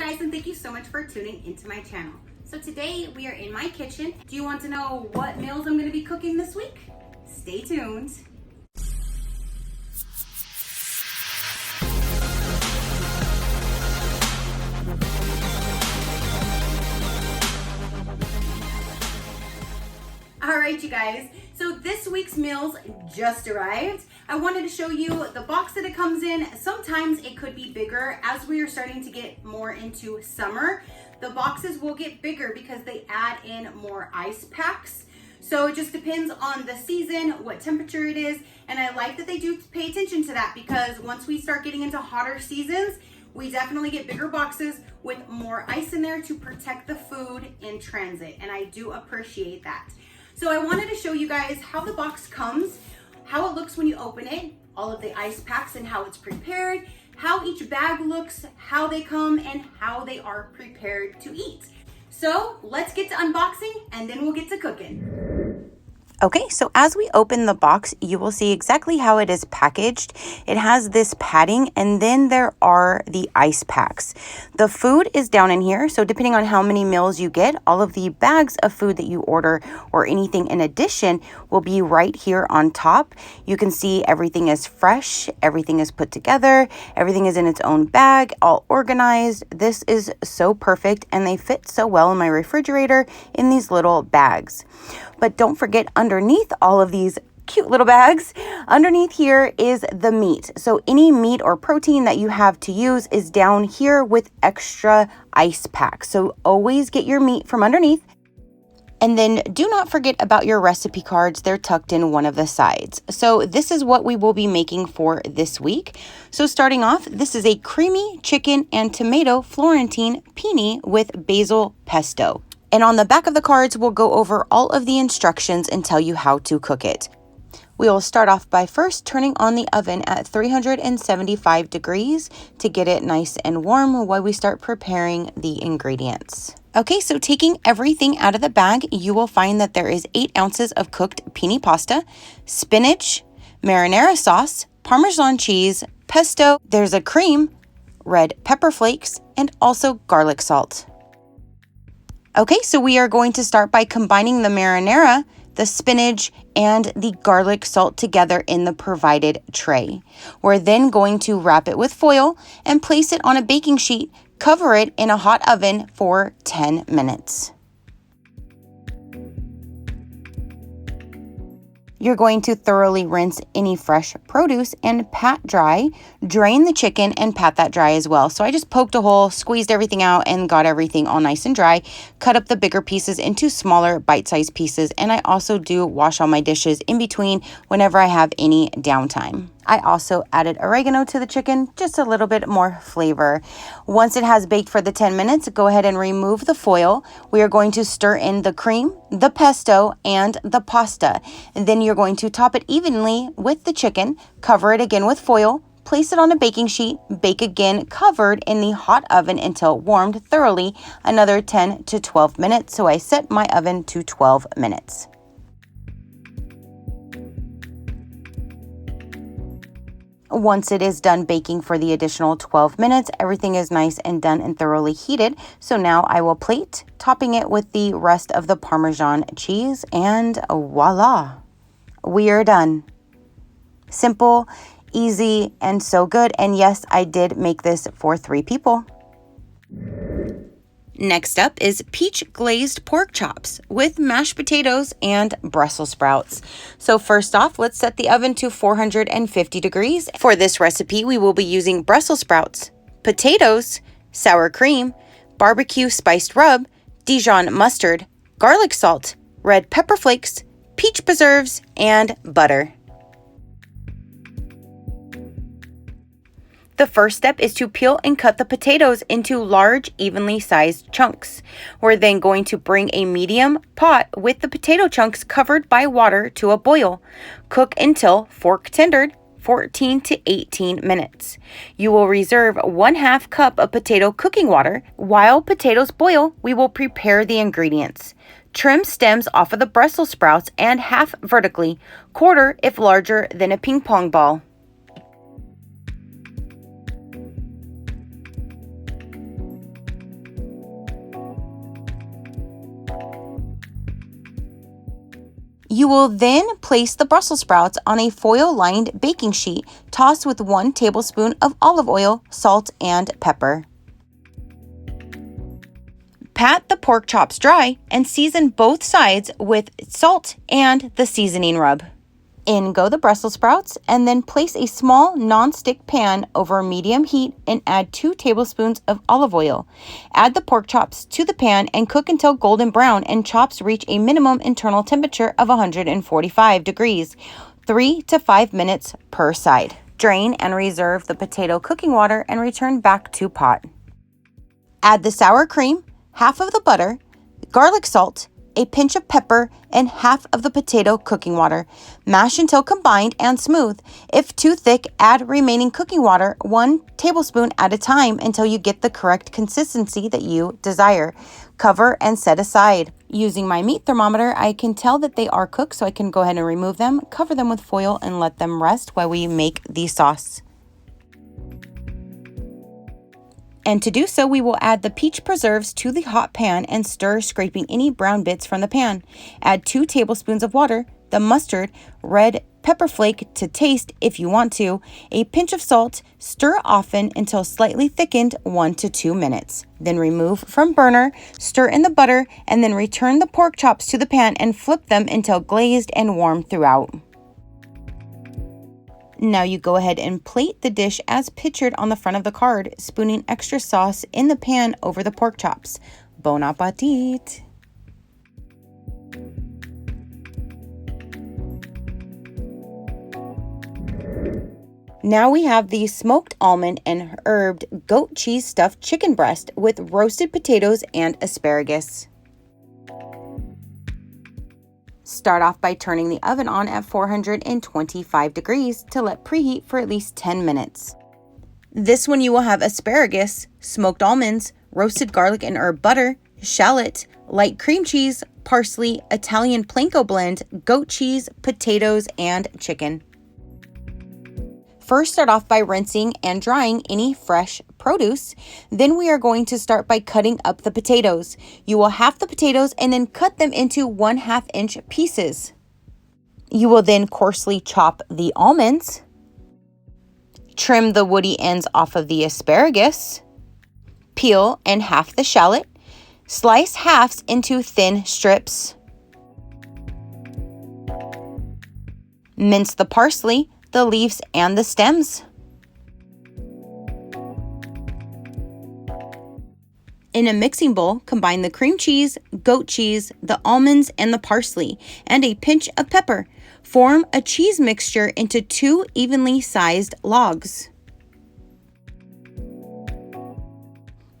guys, and thank you so much for tuning into my channel. So today we are in my kitchen. Do you want to know what meals I'm going to be cooking this week? Stay tuned. All right, you guys, so this week's meals just arrived. I wanted to show you the box that it comes in. Sometimes it could be bigger. As we are starting to get more into summer, the boxes will get bigger because they add in more ice packs. So it just depends on the season, what temperature it is, and I like that they do pay attention to that because once we start getting into hotter seasons, we definitely get bigger boxes with more ice in there to protect the food in transit, and I do appreciate that. So I wanted to show you guys how the box comes, how it looks when you open it, all of the ice packs and how it's prepared, how each bag looks, how they come, and how they are prepared to eat. So let's get to unboxing and then we'll get to cooking. Okay, so as we open the box, you will see exactly how it is packaged. It has this padding, and then there are the ice packs. The food is down in here, so depending on how many meals you get, all of the bags of food that you order or anything in addition will be right here on top. You can see everything is fresh, everything is put together, everything is in its own bag, all organized. This is so perfect, and they fit so well in my refrigerator in these little bags. But don't forget, underneath all of these cute little bags, underneath here is the meat. So any meat or protein that you have to use is down here with extra ice packs. So always get your meat from underneath. And then do not forget about your recipe cards. They're tucked in one of the sides. So this is what we will be making for this week. So starting off, this is a creamy chicken and tomato Florentine penne with basil pesto. And on the back of the cards, we'll go over all of the instructions and tell you how to cook it. We will start off by first turning on the oven at 375 degrees to get it nice and warm while we start preparing the ingredients. Okay, so taking everything out of the bag, you will find that there is 8 ounces of cooked penne pasta, spinach, marinara sauce, Parmesan cheese, pesto, there's a cream, red pepper flakes, and also garlic salt. Okay, so we are going to start by combining the marinara, the spinach, and the garlic salt together in the provided tray. We're then going to wrap it with foil and place it on a baking sheet, cover it in a hot oven for 10 minutes. You're going to thoroughly rinse any fresh produce and pat dry, drain the chicken and pat that dry as well. So I just poked a hole, squeezed everything out and got everything all nice and dry, cut up the bigger pieces into smaller bite-sized pieces. And I also do wash all my dishes in between whenever I have any downtime. I also added oregano to the chicken, just a little bit more flavor. Once it has baked for the 10 minutes, go ahead and remove the foil. We are going to stir in the cream, the pesto, and the pasta. And then you're going to top it evenly with the chicken, cover it again with foil, place it on a baking sheet, bake again covered in the hot oven until warmed thoroughly, another 10 to 12 minutes. So I set my oven to 12 minutes. Once it is done baking for the additional 12 minutes, everything is nice and done and thoroughly heated. So now I will plate, topping it with the rest of the Parmesan cheese, and voila, we are done. Simple, easy, and so good. And yes, I did make this for 3 people. Next up is peach glazed pork chops with mashed potatoes and Brussels sprouts. So first off, let's set the oven to 450 degrees. For this recipe, we will be using Brussels sprouts, potatoes, sour cream, barbecue spiced rub, Dijon mustard, garlic salt, red pepper flakes, peach preserves, and butter. The first step is to peel and cut the potatoes into large, evenly sized chunks. We're then going to bring a medium pot with the potato chunks covered by water to a boil. Cook until fork tendered, 14 to 18 minutes. You will reserve 1/2 cup of potato cooking water. While potatoes boil, we will prepare the ingredients. Trim stems off of the Brussels sprouts and half vertically, quarter if larger than a ping pong ball. You will then place the Brussels sprouts on a foil-lined baking sheet. Toss with 1 tablespoon of olive oil, salt, and pepper. Pat the pork chops dry and season both sides with salt and the seasoning rub. In go the Brussels sprouts, and then place a small non-stick pan over medium heat and add 2 tablespoons of olive oil. Add the pork chops to the pan and cook until golden brown and chops reach a minimum internal temperature of 145 degrees, 3 to 5 minutes per side. Drain and reserve the potato cooking water and return back to pot. Add the sour cream, half of the butter, garlic salt, a pinch of pepper, and half of the potato cooking water. Mash until combined and smooth. If too thick, add remaining cooking water 1 tablespoon at a time until you get the correct consistency that you desire. Cover and set aside. Using my meat thermometer, I can tell that they are cooked, so I can go ahead and remove them, cover them with foil, and let them rest while we make the sauce. And to do so, we will add the peach preserves to the hot pan and stir, scraping any brown bits from the pan. Add 2 tablespoons of water, the mustard, red pepper flake to taste if you want to, a pinch of salt, stir often until slightly thickened 1 to 2 minutes. Then remove from burner, stir in the butter, and then return the pork chops to the pan and flip them until glazed and warm throughout. Now you go ahead and plate the dish as pictured on the front of the card, spooning extra sauce in the pan over the pork chops. Bon appetit! Now we have the smoked almond and herbed goat cheese stuffed chicken breast with roasted potatoes and asparagus. Start off by turning the oven on at 425 degrees to let preheat for at least 10 minutes. This one you will have asparagus, smoked almonds, roasted garlic and herb butter, shallot, light cream cheese, parsley, Italian panko blend, goat cheese, potatoes, and chicken. First, start off by rinsing and drying any fresh produce. Then we are going to start by cutting up the potatoes. You will half the potatoes and then cut them into 1/2 inch pieces. You will then coarsely chop the almonds. Trim the woody ends off of the asparagus. Peel and half the shallot. Slice halves into thin strips. Mince the parsley, the leaves, and the stems. In a mixing bowl, combine the cream cheese, goat cheese, the almonds, and the parsley, and a pinch of pepper. Form a cheese mixture into 2 evenly sized logs.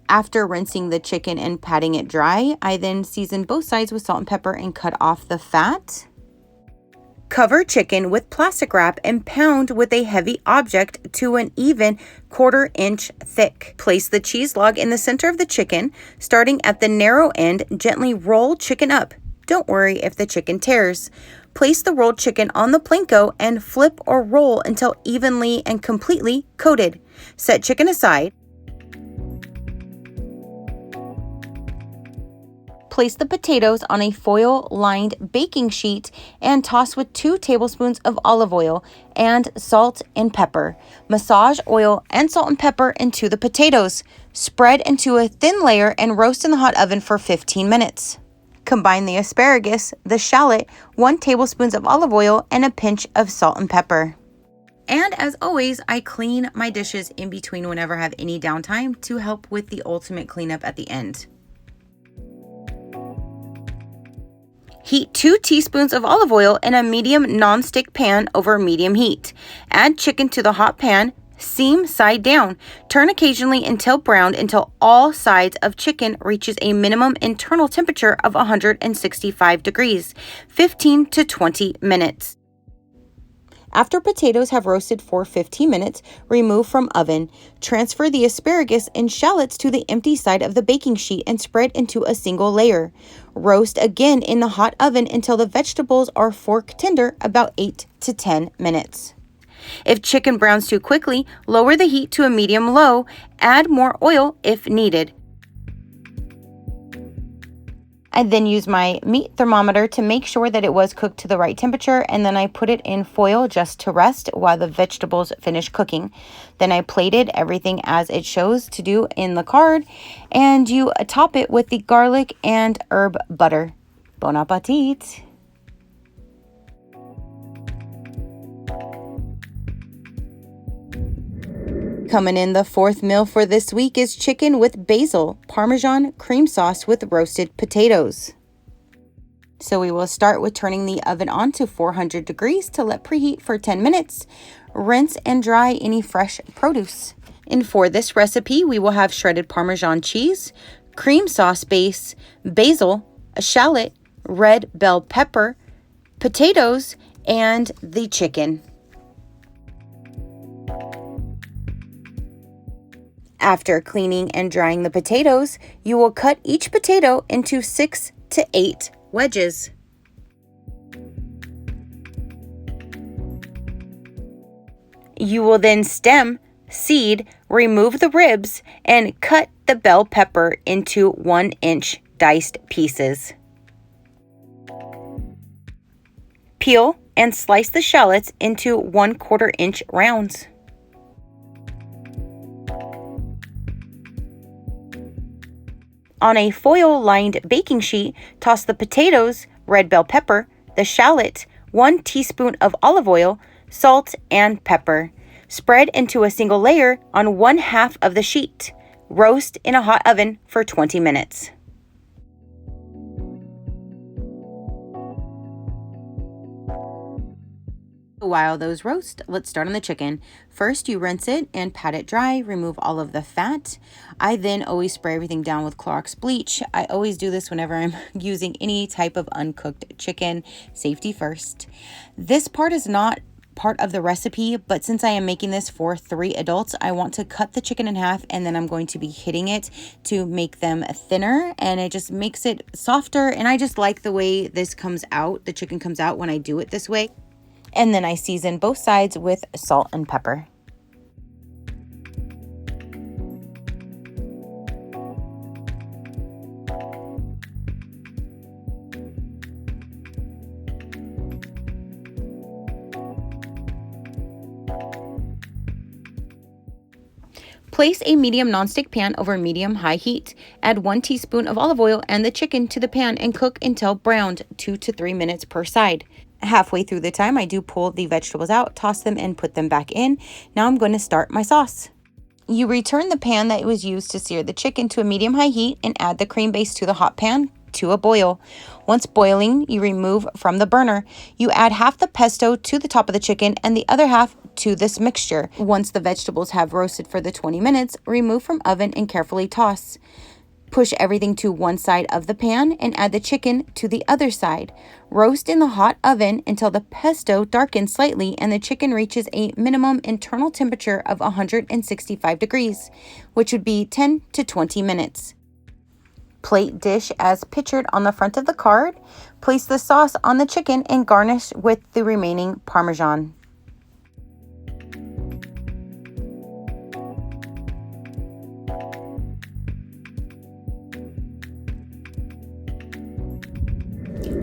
After rinsing the chicken and patting it dry, I then season both sides with salt and pepper and cut off the fat. Cover chicken with plastic wrap and pound with a heavy object to an even 1/4 inch thick. Place the cheese log in the center of the chicken. Starting at the narrow end, gently roll chicken up. Don't worry if the chicken tears. Place the rolled chicken on the panko and flip or roll until evenly and completely coated. Set chicken aside. Place the potatoes on a foil-lined baking sheet and toss with 2 tablespoons of olive oil and salt and pepper. Massage oil and salt and pepper into the potatoes. Spread into a thin layer and roast in the hot oven for 15 minutes. Combine the asparagus, the shallot, 1 tablespoon of olive oil, and a pinch of salt and pepper. And as always, I clean my dishes in between whenever I have any downtime to help with the ultimate cleanup at the end. Heat 2 teaspoons of olive oil in a medium non-stick pan over medium heat. Add chicken to the hot pan, seam side down. Turn occasionally until browned until all sides of chicken reaches a minimum internal temperature of 165 degrees, 15 to 20 minutes. After potatoes have roasted for 15 minutes, remove from oven. Transfer the asparagus and shallots to the empty side of the baking sheet and spread into a single layer. Roast again in the hot oven until the vegetables are fork tender, about 8 to 10 minutes. If chicken browns too quickly, lower the heat to a medium-low. Add more oil if needed. I then use my meat thermometer to make sure that it was cooked to the right temperature, and then I put it in foil just to rest while the vegetables finish cooking. Then I plated everything as it shows to do in the card, and you top it with the garlic and herb butter. Bon appetit! Coming in, the fourth meal for this week is chicken with Basil Parmesan Cream Sauce with roasted potatoes. So we will start with turning the oven on to 400 degrees to let preheat for 10 minutes. Rinse and dry any fresh produce. And for this recipe, we will have shredded Parmesan cheese, cream sauce base, basil, a shallot, red bell pepper, potatoes, and the chicken. After cleaning and drying the potatoes, you will cut each potato into 6 to 8 wedges. You will then stem, seed, remove the ribs, and cut the bell pepper into 1-inch diced pieces. Peel and slice the shallots into 1/4 inch rounds. On a foil-lined baking sheet, toss the potatoes, red bell pepper, the shallot, 1 teaspoon of olive oil, salt, and pepper. Spread into a single layer on 1/2 of the sheet. Roast in a hot oven for 20 minutes. While those roast, let's start on the chicken. First, you rinse it and pat it dry, remove all of the fat. I then always spray everything down with Clorox bleach. I always do this whenever I'm using any type of uncooked chicken. Safety first. This part is not part of the recipe, but since I am making this for 3 adults, I want to cut the chicken in half, and then I'm going to be hitting it to make them thinner, and it just makes it softer. And I just like the way this comes out, the chicken comes out when I do it this way. And then I season both sides with salt and pepper. Place a medium nonstick pan over medium-high heat. Add 1 teaspoon of olive oil and the chicken to the pan and cook until browned, 2 to 3 minutes per side. Halfway through the time, I do pull the vegetables out, toss them, and put them back in. Now I'm going to start my sauce. You return the pan that was used to sear the chicken to a medium-high heat and add the cream base to the hot pan to a boil. Once boiling, you remove from the burner. You add half the pesto to the top of the chicken and the other half to this mixture. Once the vegetables have roasted for the 20 minutes, remove from oven and carefully toss. Push everything to one side of the pan and add the chicken to the other side. Roast in the hot oven until the pesto darkens slightly and the chicken reaches a minimum internal temperature of 165 degrees, which would be 10 to 20 minutes. Plate dish as pictured on the front of the card. Place the sauce on the chicken and garnish with the remaining Parmesan.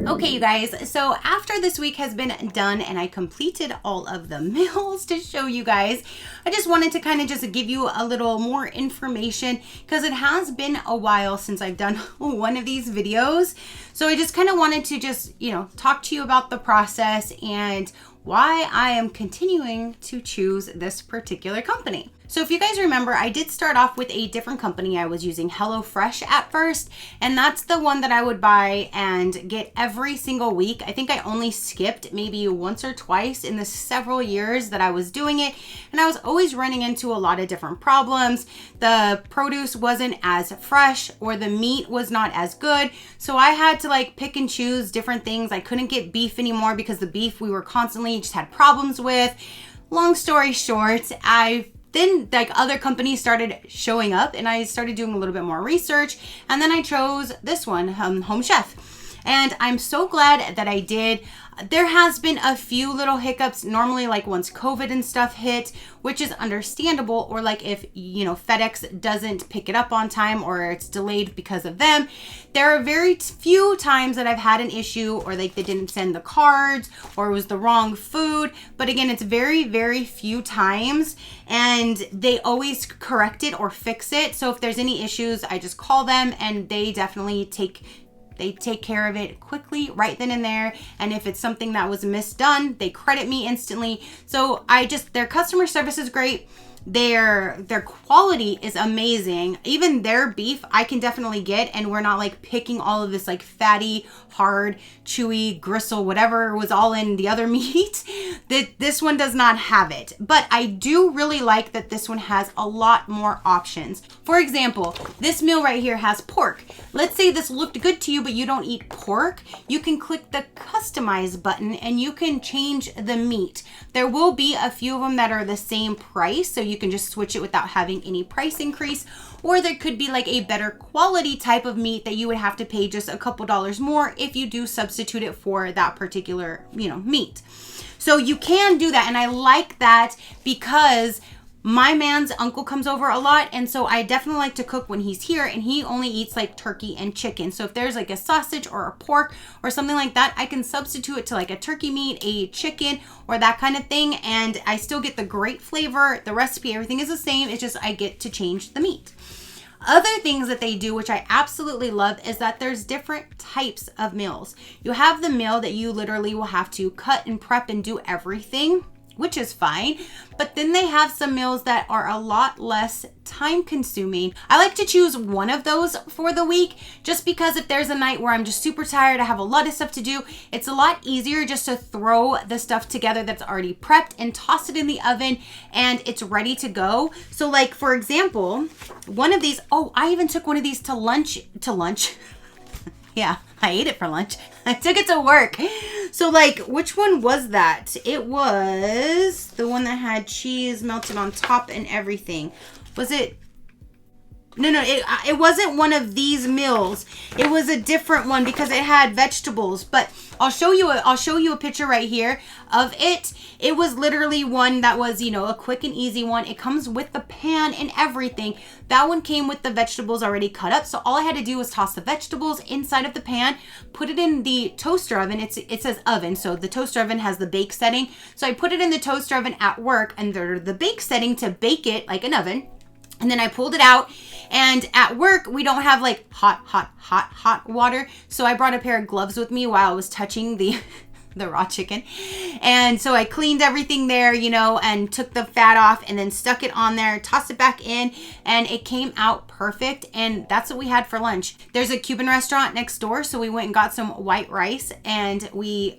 Okay, you guys, so after this week has been done and I completed all of the meals to show you guys, I just wanted to kind of just give you a little more information because it has been a while since I've done one of these videos. So I just kind of wanted to just, talk to you about the process and why I am continuing to choose this particular company. So if you guys remember, I did start off with a different company. I was using HelloFresh at first, and that's the one that I would buy and get every single week. I think I only skipped maybe once or twice in the several years that I was doing it, and I was always running into a lot of different problems. The produce wasn't as fresh or the meat was not as good, so I had to pick and choose different things. I couldn't get beef anymore because the beef we were constantly just had problems with. Long story short, then other companies started showing up and I started doing a little bit more research, and then I chose this one, Home Chef. And I'm so glad that I did. There has been a few little hiccups normally, like once COVID and stuff hit, which is understandable, or like if, you know, FedEx doesn't pick it up on time or it's delayed because of them. There are very few times that I've had an issue, or like they didn't send the cards, or it was the wrong food. But again, it's very, very few times, and they always correct it or fix it. So if there's any issues, I just call them and they definitely take care of it quickly right then and there. And if it's something that was misdone, they credit me instantly. So their customer service is great. Their quality is amazing. Even their beef I can definitely get, and we're not like picking all of this like fatty, hard, chewy, gristle, whatever was all in the other meat. This one does not have it. But I do really like that this one has a lot more options. For example, this meal right here has pork. Let's say this looked good to you, but you don't eat pork. You can click the customize button and you can change the meat. There will be a few of them that are the same price, so you can just switch it without having any price increase. Or there could be like a better quality type of meat that you would have to pay just a couple dollars more if you do substitute it for that particular, you know, meat. So you can do that, and I like that because my man's uncle comes over a lot, and so I definitely like to cook when he's here, and he only eats like turkey and chicken. So if there's like a sausage or a pork or something like that, I can substitute it to like a turkey meat, a chicken, or that kind of thing, and I still get the great flavor. The recipe, everything is the same. It's just I get to change the meat. Other things that they do, which I absolutely love, is that there's different types of meals. You have the meal that you literally will have to cut and prep and do everything, which is fine. But then they have some meals that are a lot less time consuming. I like to choose one of those for the week, just because if there's a night where I'm just super tired, I have a lot of stuff to do, it's a lot easier just to throw the stuff together that's already prepped and toss it in the oven and it's ready to go. So like, for example, one of these, oh, I even took one of these to lunch. Yeah, I ate it for lunch. I took it to work. So like, which one was that? It was the one that had cheese melted on top and everything. Was it? No, it wasn't one of these meals. It was a different one because it had vegetables. But I'll show you a picture right here of it. It was literally one that was, you know, a quick and easy one. It comes with the pan and everything. That one came with the vegetables already cut up. So all I had to do was toss the vegetables inside of the pan, put it in the toaster oven. It says oven, so the toaster oven has the bake setting. So I put it in the toaster oven at work, and the bake setting to bake it like an oven. And then I pulled it out, and at work, we don't have like hot water. So I brought a pair of gloves with me while I was touching the raw chicken. And so I cleaned everything there, you know, and took the fat off and then stuck it on there, tossed it back in, and it came out perfect. And that's what we had for lunch. There's a Cuban restaurant next door, so we went and got some white rice, and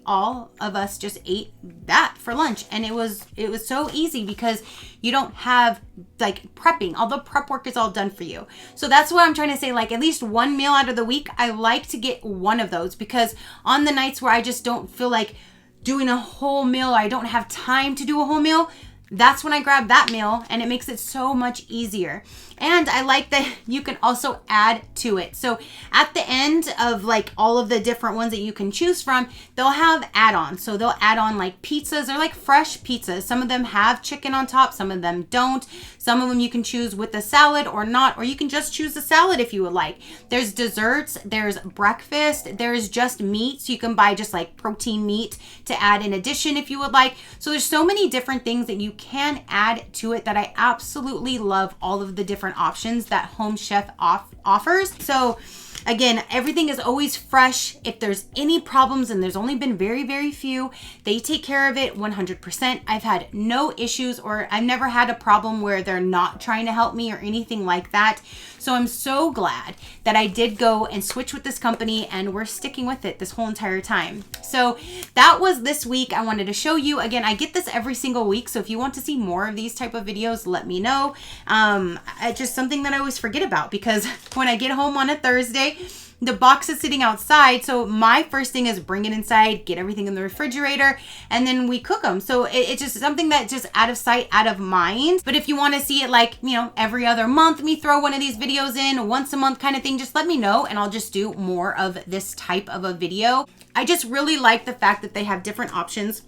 all of us just ate that for lunch. And it was so easy because you don't have like prepping. All the prep work is all done for you. So that's what I'm trying to say. Like, at least one meal out of the week, I like to get one of those, because on the nights where I just don't feel like doing a whole meal, I don't have time to do a whole meal, that's when I grab that meal, and it makes it so much easier. And I like that you can also add to it. So at the end of like all of the different ones that you can choose from, they'll have add-ons. So they'll add on like pizzas. They're like fresh pizzas. Some of them have chicken on top, some of them don't. Some of them you can choose with the salad or not, or you can just choose the salad if you would like. There's desserts, there's breakfast, there's just meat. So you can buy just like protein meat to add in addition if you would like. So there's so many different things that you can add to it that I absolutely love all of the different options that Home Chef offers. So again, everything is always fresh. If there's any problems, and there's only been very, very few, they take care of it 100%. I've had no issues, or I've never had a problem where they're not trying to help me or anything like that. So I'm so glad that I did go and switch with this company, and we're sticking with it this whole entire time. So that was this week. I wanted to show you. Again, I get this every single week, so if you want to see more of these type of videos, let me know. It's just something that I always forget about, because when I get home on a Thursday, the box is sitting outside. So my first thing is bring it inside, get everything in the refrigerator, and then we cook them. So it's just something that just out of sight, out of mind. But if you want to see it like, you know, every other month, me throw one of these videos in, once a month kind of thing, just let me know and I'll just do more of this type of a video. I just really like the fact that they have different options.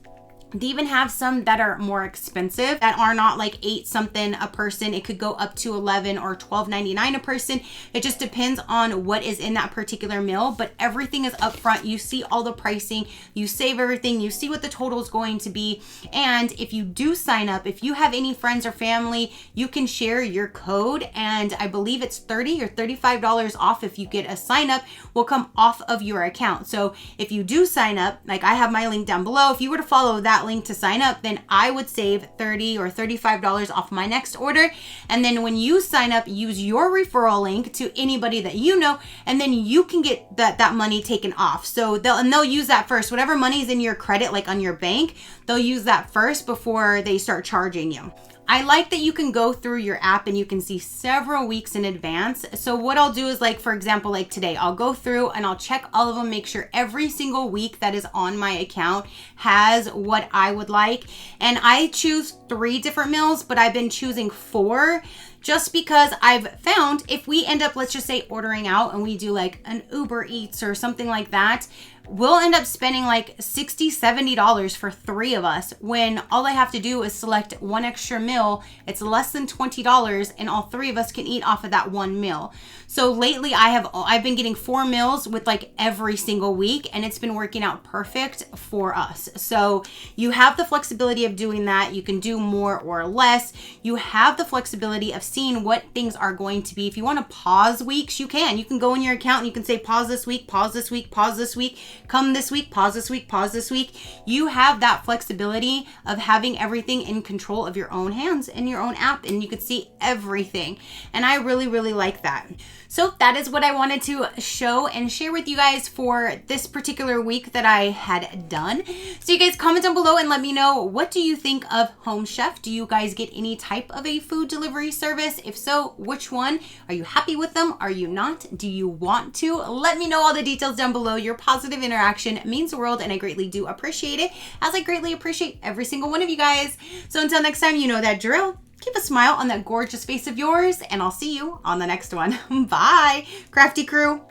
They even have some that are more expensive that are not like 8 something a person. It could go up to 11 or $12.99 a person. It just depends on what is in that particular meal, but everything is up front. You see all the pricing, you save everything, you see what the total is going to be. And if you do sign up, if you have any friends or family, you can share your code, and I believe it's $30 or $35 off if you get a sign up, will come off of your account. So if you do sign up, like I have my link down below, if you were to follow that link to sign up, then I would save $30 or $35 off my next order. And then when you sign up, use your referral link to anybody that you know, and then you can get that money taken off. So they'll use that first. Whatever money is in your credit, like on your bank, they'll use that first before they start charging you. I like that you can go through your app and you can see several weeks in advance. So what I'll do is, like, for example, like today, I'll go through and I'll check all of them, make sure every single week that is on my account has what I would like. And I choose 3 different meals, but I've been choosing 4 just because I've found if we end up, let's just say, ordering out and we do like an Uber Eats or something like that, we'll end up spending like $60, $70 for 3 of us, when all I have to do is select one extra meal. It's less than $20 and all 3 of us can eat off of that one meal. So lately I've been getting 4 meals with like every single week, and it's been working out perfect for us. So you have the flexibility of doing that. You can do more or less. You have the flexibility of seeing what things are going to be. If you want to pause weeks, you can go in your account and you can say pause this week, pause this week, pause this week, come this week, pause this week, pause this week. You have that flexibility of having everything in control of your own hands in your own app, and you can see everything. And I really, really like that. So that is what I wanted to show and share with you guys for this particular week that I had done. So you guys comment down below and let me know, what do you think of Home Chef? Do you guys get any type of a food delivery service? If so, which one? Are you happy with them? Are you not? Do you want to? Let me know all the details down below. Your positive interaction means the world, and I greatly do appreciate it, as I greatly appreciate every single one of you guys. So until next time, you know that drill. Keep a smile on that gorgeous face of yours, and I'll see you on the next one. Bye. Crafty crew,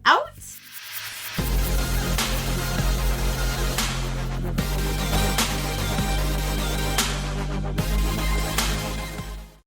out.